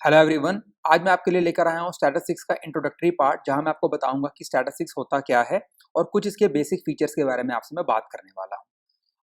Hello everyone. आज मैं आपके लिए लेकर आया हूँ स्टैटिस्टिक्स का इंट्रोडक्टरी पार्ट, जहाँ मैं आपको बताऊंगा कि स्टैटिस्टिक्स होता क्या है और कुछ इसके बेसिक फीचर्स के बारे में आपसे मैं बात करने वाला हूँ।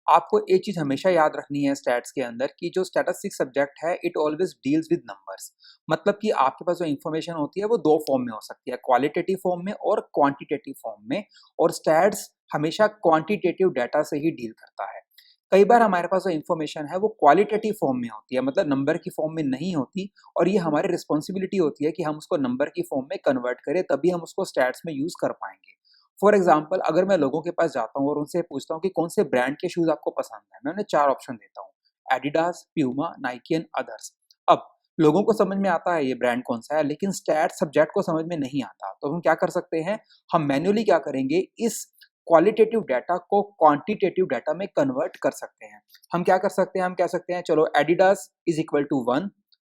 आपको एक चीज़ हमेशा याद रखनी है स्टैट्स के अंदर कि जो स्टैटिस्टिक्स सब्जेक्ट है it always deals with numbers. मतलब कि आपके पास जो इन्फॉर्मेशन होती है वो दो फॉर्म में हो सकती है, क्वालिटेटिव फॉर्म में और क्वांटिटेटिव फॉर्म में। और स्टैट्स हमेशा क्वांटिटेटिव डाटा से ही डील करता है। कई बार हमारे पास जो इन्फॉर्मेशन है वो क्वालिटेटिव फॉर्म में होती है, मतलब नंबर की फॉर्म में नहीं होती, और ये हमारी रिस्पॉन्सिबिलिटी होती है कि हम उसको नंबर की फॉर्म में कन्वर्ट करें, तभी हम उसको स्टैट्स में यूज़ कर पाएंगे। फॉर एग्जाम्पल, अगर मैं लोगों के पास जाता हूँ और उनसे पूछता हूँ कि कौन से ब्रांड के शूज़ आपको पसंद है, मैं उन्हें 4 ऑप्शन देता हूँ: Adidas, Puma, Nike and others. अब लोगों को समझ में आता है ये ब्रांड कौन सा है, लेकिन स्टैट सब्जेक्ट को समझ में नहीं आता। तो हम क्या कर सकते हैं, हम मैन्युअली क्या करेंगे, इस क्वालिटेटिव डाटा को क्वांटिटेटिव डाटा में कन्वर्ट कर सकते हैं। हम क्या कर सकते हैं, हम कह सकते हैं चलो Adidas is equal to 1,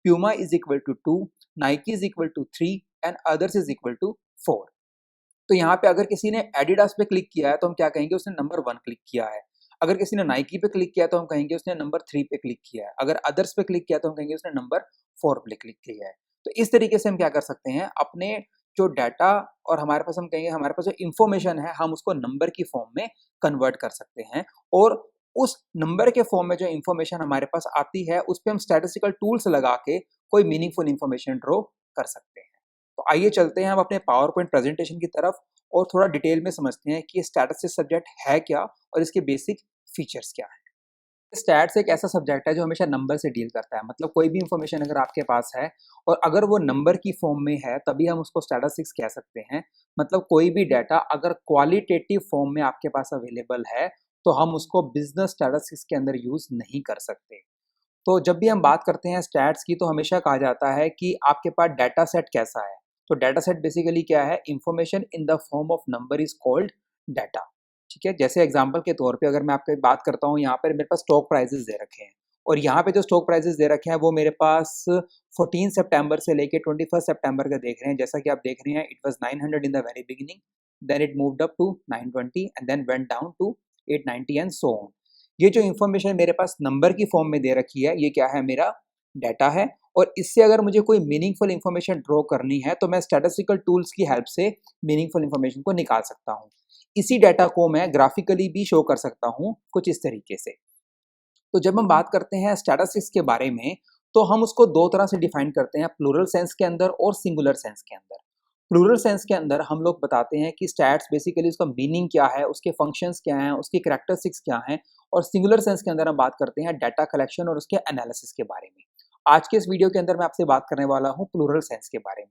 Puma is equal to 2, Nike is equal to 3 and others is equal to 4। तो यहाँ पे अगर किसी ने एडिडास पे क्लिक किया है तो हम क्या कहेंगे, उसने नंबर 1 क्लिक किया है। अगर किसी ने नाइकी पे क्लिक किया तो हम कहेंगे उसने नंबर 3 पे क्लिक किया है। अगर अदर्स पे क्लिक किया तो हम कहेंगे उसने नंबर 4 पे क्लिक किया है। तो इस तरीके से हम क्या कर सकते हैं, अपने जो डाटा और हमारे पास, हम कहेंगे हमारे पास जो इन्फॉर्मेशन है, हम उसको नंबर की फॉर्म में कन्वर्ट कर सकते हैं। और उस नंबर के फॉर्म में जो इन्फॉर्मेशन हमारे पास आती है उस पर हम स्टैटिस्टिकल टूल्स लगा के कोई मीनिंगफुल इन्फॉर्मेशन ड्रॉ कर सकते हैं। तो आइए चलते हैं हम अपने पावर पॉइंट प्रेजेंटेशन की तरफ और थोड़ा डिटेल में समझते हैं कि स्टैटिस्टिक्स सब्जेक्ट है क्या और इसके बेसिक फीचर्स क्या हैं। स्टैट्स एक ऐसा सब्जेक्ट है जो हमेशा नंबर से डील करता है। मतलब कोई भी इंफॉर्मेशन अगर आपके पास है और अगर वो नंबर की फॉर्म में है तभी हम उसको स्टैटिस्टिक्स कह सकते हैं। मतलब कोई भी डाटा अगर क्वालिटेटिव फॉर्म में आपके पास अवेलेबल है तो हम उसको बिजनेस स्टैटिस्टिक्स के अंदर यूज नहीं कर सकते। तो जब भी हम बात करते हैं स्टैट्स की तो हमेशा कहा जाता है कि आपके पास डाटा सेट कैसा है। तो डाटा सेट बेसिकली क्या है, information in the form of number is called data. ठीक है, जैसे एग्जांपल के तौर पे अगर मैं आपकी बात करता हूँ, यहाँ पर मेरे पास स्टॉक प्राइजेस दे रखे हैं और यहाँ पे जो स्टॉक प्राइजेस दे रखे हैं वो मेरे पास 14 सितंबर से लेके 21 सितंबर का देख रहे हैं। जैसा कि आप देख रहे हैं, it was 900 in the very beginning, then it moved up to 920 and then went down to 890 and so on. ये जो इन्फॉर्मेशन मेरे पास नंबर की फॉर्म में दे रखी है, ये क्या है, मेरा डाटा है। और इससे अगर मुझे कोई मीनिंगफुल इन्फॉर्मेशन ड्रॉ करनी है तो मैं स्टैटिस्टिकल टूल्स की हेल्प से मीनिंगफुल इन्फॉर्मेशन को निकाल सकता हूँ। इसी डाटा को मैं ग्राफिकली भी शो कर सकता हूँ कुछ इस तरीके से। तो जब हम बात करते हैं स्टैटिस्टिक्स के बारे में तो हम उसको दो तरह से डिफाइन करते हैं, प्लूरल सेंस के अंदर और सिंगुलर सेंस के अंदर। प्लूरल सेंस के अंदर हम लोग बताते हैं कि स्टैट्स बेसिकली उसका मीनिंग क्या है, उसके फंक्शंस क्या हैं, उसकी कैरेक्टरिस्टिक्स क्या हैं। और सिंगुलर सेंस के अंदर हम बात करते हैं डाटा कलेक्शन और उसके एनालिसिस के बारे में। आज के इस वीडियो के अंदर मैं आपसे बात करने वाला हूँ प्लूरल सेंस के बारे में।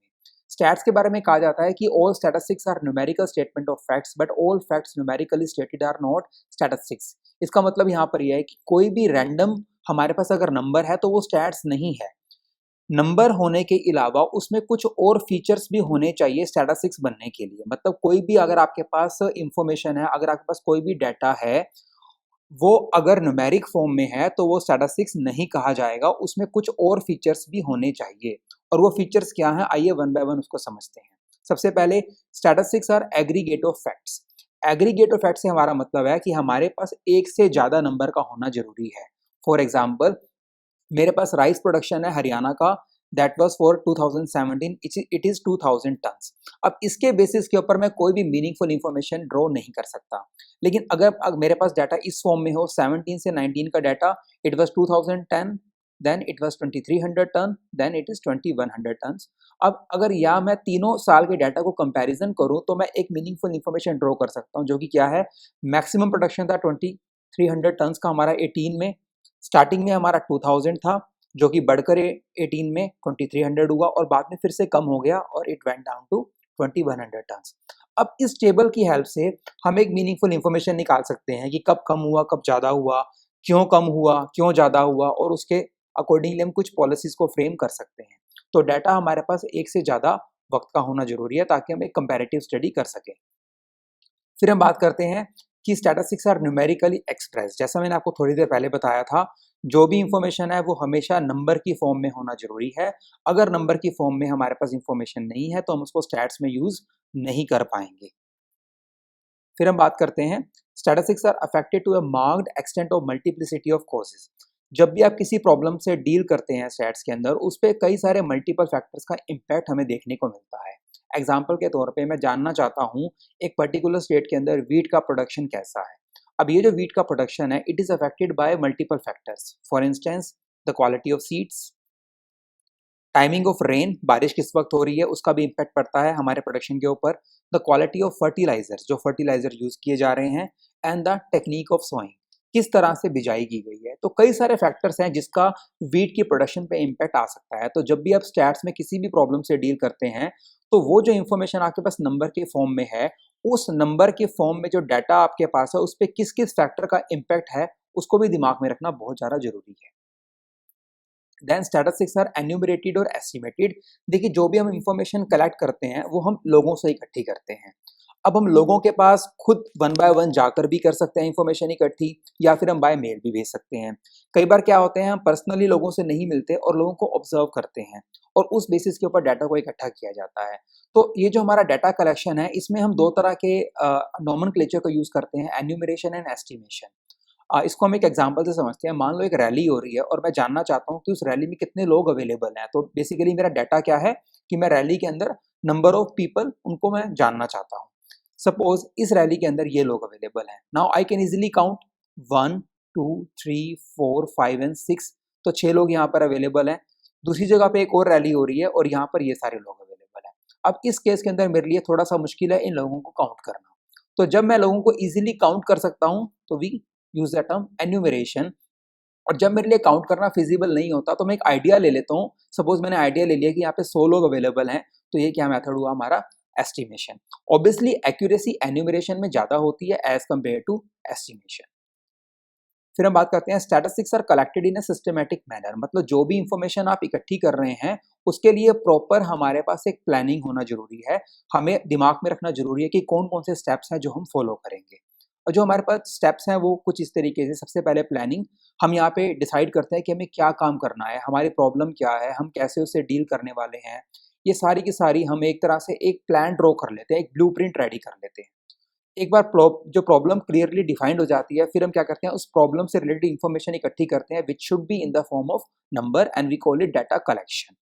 स्टैट्स के बारे में कहा जाता है कि all statistics are numerical statement of facts but all facts numerically stated are not statistics. इसका मतलब यहाँ पर यह है कि कोई भी रैंडम हमारे पास अगर नंबर है तो वो स्टैट्स नहीं है। नंबर होने के अलावा उसमें कुछ और फीचर्स भी होने चाहिए स्टैटिस्टिक्स बनने के लिए। मतलब कोई भी अगर आपके पास इंफॉर्मेशन है, अगर आपके पास कोई भी डाटा है, वो अगर न्यूमेरिक फॉर्म में है तो वो स्टैटिस्टिक्स नहीं कहा जाएगा, उसमें कुछ और फीचर्स भी होने चाहिए। और वो फीचर्स क्या हैं, आइए वन बाय वन उसको समझते हैं। सबसे पहले, statistics are aggregate of facts. Aggregate of facts से हमारा मतलब है कि हमारे पास एक से ज़्यादा नंबर का होना जरूरी है। फॉर एग्जाम्पल, मेरे पास राइस प्रोडक्शन है हरियाणा का, that was for 2017, it is 2000 tons. अब इसके बेसिस के ऊपर मैं कोई भी मीनिंगफुल इंफॉर्मेशन ड्रॉ नहीं कर सकता। लेकिन अगर मेरे पास डाटा इस फॉर्म में हो, 17 से 19 का data, it was 2010, then it was 2300 ton, then it is 2100 tons. अब अगर या मैं तीनों साल के डाटा को कंपैरिजन करूं तो मैं एक मीनिंगफुल इंफॉर्मेशन ड्रॉ कर सकता हूं, जो कि क्या है, मैक्सिमम प्रोडक्शन था 2300 टन्स का हमारा 18 में, स्टार्टिंग में हमारा 2000 था, जो कि बढ़कर 18 में 2300 हुआ और बाद में फिर से कम हो गया और it went down to 2100 tons. अब इस टेबल की हेल्प से हम एक मीनिंगफुल इंफॉर्मेशन निकाल सकते हैं कि कब कम हुआ, कब ज़्यादा हुआ, क्यों कम हुआ, क्यों ज़्यादा हुआ, और उसके अकॉर्डिंगली हम कुछ पॉलिसीज़ को फ्रेम कर सकते हैं। तो डाटा हमारे पास एक से ज़्यादा वक्त का होना ज़रूरी है ताकि हम एक कंपैरेटिव स्टडी कर सकें। फिर हम बात करते हैं कि स्टैटिस्टिक्स आर न्यूमेरिकली एक्सप्रेस। जैसा मैंने आपको थोड़ी देर पहले बताया था, जो भी इंफॉर्मेशन है वो हमेशा नंबर की फॉर्म में होना जरूरी है। अगर नंबर की फॉर्म में हमारे पास इंफॉर्मेशन नहीं है तो हम उसको स्टैट्स में यूज नहीं कर पाएंगे। फिर हम बात करते हैं, statistics are affected to a marked extent of multiplicity of causes. जब भी आप किसी प्रॉब्लम से डील करते हैं स्टैट्स के अंदर, उस पे कई सारे मल्टीपल फैक्टर्स का इम्पैक्ट हमें देखने को मिलता है। एग्जाम्पल के तौर पे मैं जानना चाहता हूँ एक पर्टिकुलर स्टेट के अंदर वीट का प्रोडक्शन कैसा है। अब ये जो वीट का प्रोडक्शन है, it is affected by multiple factors. For instance, the quality of seeds, timing of rain, बारिश किस वक्त हो रही है उसका भी इम्पैक्ट पड़ता है हमारे प्रोडक्शन के ऊपर, द क्वालिटी ऑफ फर्टिलाइजर्स, जो फर्टिलाइजर यूज़ किए जा रहे हैं, and the technique of sowing, किस तरह से बिजाई की गई है। तो कई सारे फैक्टर्स हैं जिसका वीट की प्रोडक्शन पे इम्पैक्ट आ सकता है। तो जब भी आप स्टैट्स में किसी भी प्रॉब्लम से डील करते हैं, तो वो जो इन्फॉर्मेशन आपके पास नंबर के फॉर्म में है, उस नंबर के फॉर्म में जो डाटा आपके पास है, उस पर किस किस फैक्टर का इम्पैक्ट है, उसको भी दिमाग में रखना बहुत ज़्यादा जरूरी है। देन स्टैटिस्टिक्स आर एन्यूमरेटेड और एस्टिमेटेड। देखिए, जो भी हम इंफॉर्मेशन कलेक्ट करते हैं वो हम लोगों से इकट्ठी करते हैं। अब हम लोगों के पास खुद वन बाय वन जाकर भी कर सकते हैं इंफॉर्मेशन इकट्ठी, या फिर हम बाय मेल भी भेज सकते हैं। कई बार क्या होते हैं, हम पर्सनली लोगों से नहीं मिलते और लोगों को ऑब्जर्व करते हैं, और उस बेसिस के ऊपर डाटा को इकट्ठा किया जाता है। तो ये जो हमारा डाटा कलेक्शन है, इसमें हम दो तरह के नॉमेनक्लेचर का यूज़ करते हैं, एन्यूमरेशन एंड एस्टिमेशन। इसको हम एक एग्जांपल से समझते हैं। मान लो एक रैली हो रही है और मैं जानना चाहता हूँ कि उस रैली में कितने लोग अवेलेबल हैं। तो बेसिकली मेरा डाटा क्या है कि मैं रैली के अंदर नंबर ऑफ पीपल, उनको मैं जानना चाहता हूँ। सपोज इस रैली के अंदर ये लोग अवेलेबल हैं। Now I can easily count 1 2 3 4 5 and 6। तो 6 लोग यहाँ पर अवेलेबल हैं। दूसरी जगह पे एक और रैली हो रही है और यहाँ पर ये सारे लोग अवेलेबल हैं। अब इस केस के अंदर मेरे लिए थोड़ा सा मुश्किल है इन लोगों को काउंट करना। तो जब मैं लोगों को इजीली काउंट कर सकता हूँ, तो we use the term enumeration. और जब मेरे लिए काउंट करना फिजिबल नहीं होता, तो मैं एक आइडिया ले लेता हूँ। सपोज मैंने आइडिया ले लिया कि यहाँ पे 100 लोग अवेलेबल हैं, तो ये क्या मेथड हुआ हमारा, एस्टिमेशन। ऑब्वियसली एक्यूरेसी एन्यूमरेशन में ज़्यादा होती है एज कम्पेयर टू एस्टिमेशन। फिर हम बात करते हैं statistics are collected in a systematic manner. मतलब जो भी इंफॉर्मेशन आप इकट्ठी कर रहे हैं, उसके लिए प्रॉपर हमारे पास एक प्लानिंग होना जरूरी है। हमें दिमाग में रखना जरूरी है कि कौन कौन से स्टेप्स हैं जो हम फॉलो करेंगे। और जो हमारे पास स्टेप्स हैं वो कुछ इस तरीके से, सबसे पहले प्लानिंग। हम यहाँ पे डिसाइड करते हैं कि हमें क्या काम करना है, हमारी प्रॉब्लम क्या है, हम कैसे उससे डील करने वाले हैं। ये सारी की सारी हम एक तरह से एक प्लान ड्रॉ कर लेते हैं, एक ब्लूप्रिंट रेडी कर लेते हैं। एक बार जो प्रॉब्लम क्लियरली डिफाइंड हो जाती है, फिर हम क्या करते हैं, उस प्रॉब्लम से रिलेटेड इन्फॉर्मेशन इकट्ठी करते हैं, which should be in the form of number, and we call it data collection.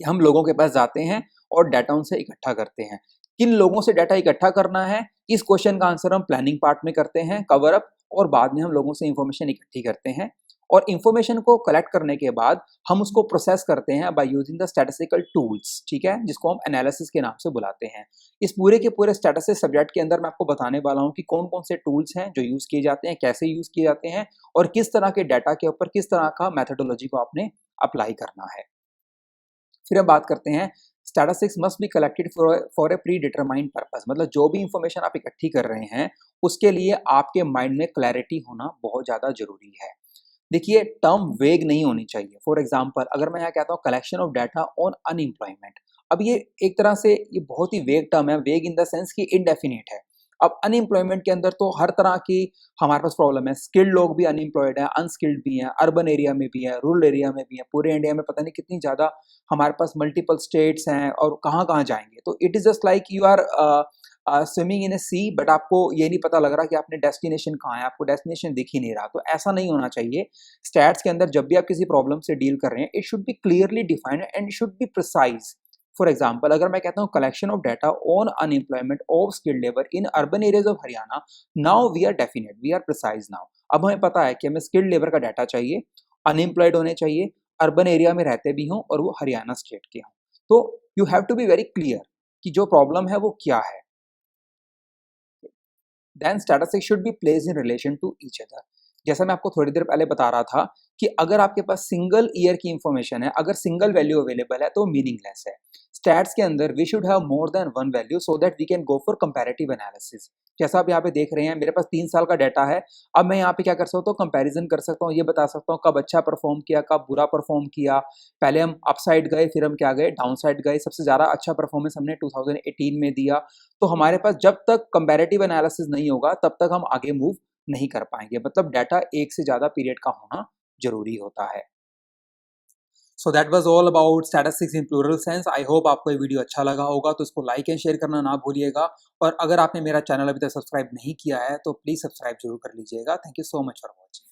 कि हम लोगों के पास जाते हैं और डाटा उनसे इकट्ठा करते हैं। किन लोगों से डाटा इकट्ठा करना है, इस क्वेश्चन का आंसर हम प्लानिंग पार्ट में करते हैं, कवर अप, और बाद में हम लोगों से इंफॉर्मेशन इकट्ठी करते हैं। और इंफॉर्मेशन को कलेक्ट करने के बाद हम उसको प्रोसेस करते हैं by using the statistical tools, ठीक है, जिसको हम एनालिसिस के नाम से बुलाते हैं। इस पूरे के पूरे स्टैटिस्टिक्स सब्जेक्ट के अंदर मैं आपको बताने वाला हूँ कि कौन कौन से टूल्स हैं जो यूज़ किए जाते हैं, कैसे यूज़ किए जाते हैं, और किस तरह के डाटा के ऊपर किस तरह का मैथडोलॉजी को आपने अप्लाई करना है। फिर हम बात करते हैं statistics must be collected for a pre determined purpose. मतलब जो भी इंफॉर्मेशन आप इकट्ठी कर रहे हैं, उसके लिए आपके माइंड में क्लैरिटी होना बहुत ज़्यादा जरूरी है। देखिए, टर्म वेग नहीं होनी चाहिए। फॉर एग्जांपल, अगर मैं यहाँ कहता हूँ collection of data on unemployment, अब ये एक तरह से ये बहुत ही वेग टर्म है। वेग इन द सेंस कि इनडेफिनिट है। अब अनएम्प्लॉयमेंट के अंदर तो हर तरह की हमारे पास प्रॉब्लम है। स्किल्ड लोग भी अनएम्प्लॉयड है, अनस्किल्ड भी हैं, अर्बन एरिया में भी है, रूरल एरिया में भी है। पूरे इंडिया में पता नहीं कितनी ज़्यादा हमारे पास मल्टीपल स्टेट्स हैं, और कहाँ कहाँ जाएंगे। तो it is just like you are swimming in a sea, but आपको ये नहीं पता लग रहा कि आपने डेस्टिनेशन कहाँ है, आपको डेस्टिनेशन दिख ही नहीं रहा। तो ऐसा नहीं होना चाहिए। स्टैट्स के अंदर जब भी आप किसी प्रॉब्लम से डील कर रहे हैं, it should be clearly defined and should be precise. For example, अगर मैं कहता हूँ collection of data on unemployment of skilled labour in urban areas of Haryana, now we are definite, we are precise now. अब हमें पता है कि हमें स्किल्ड लेबर का डाटा चाहिए, अनएम्प्लॉयड होने चाहिए, अर्बन एरिया में रहते भी हों, और वो हरियाणा स्टेट के हों। तो you have to be very clear कि जो प्रॉब्लम है वो क्या है। Then statistics should be placed in relation to each other. जैसा मैं आपको थोड़ी देर पहले बता रहा था कि अगर आपके पास सिंगल ईयर की इंफॉर्मेशन है, अगर सिंगल वैल्यू अवेलेबल है, तो मीनिंगलेस है। स्टैट्स के अंदर we should have more than one value so that we can go for comparative analysis. जैसा आप यहाँ पे देख रहे हैं, मेरे पास 3 साल का डाटा है। अब मैं यहाँ पे क्या कर सकता हूँ, कंपैरिजन कर सकता हूँ, ये बता सकता हूँ कब अच्छा परफॉर्म किया, कब बुरा परफॉर्म किया। पहले हम अप साइड गए, फिर हम क्या गए, डाउन साइड गए। सबसे ज़्यादा अच्छा परफॉर्मेंस हमने 2018 में दिया। तो हमारे पास जब तक कंपैरेटिव एनालिसिस नहीं होगा, तब तक हम आगे मूव नहीं कर पाएंगे। मतलब डाटा एक से ज़्यादा पीरियड का होना जरूरी होता है। So that was all about statistics in plural sense. I hope आपको ये वीडियो अच्छा लगा होगा, तो इसको लाइक एंड शेयर करना ना भूलिएगा। और अगर आपने मेरा चैनल अभी तक सब्सक्राइब नहीं किया है, तो प्लीज़ सब्सक्राइब जरूर कर लीजिएगा। Thank you so much for watching.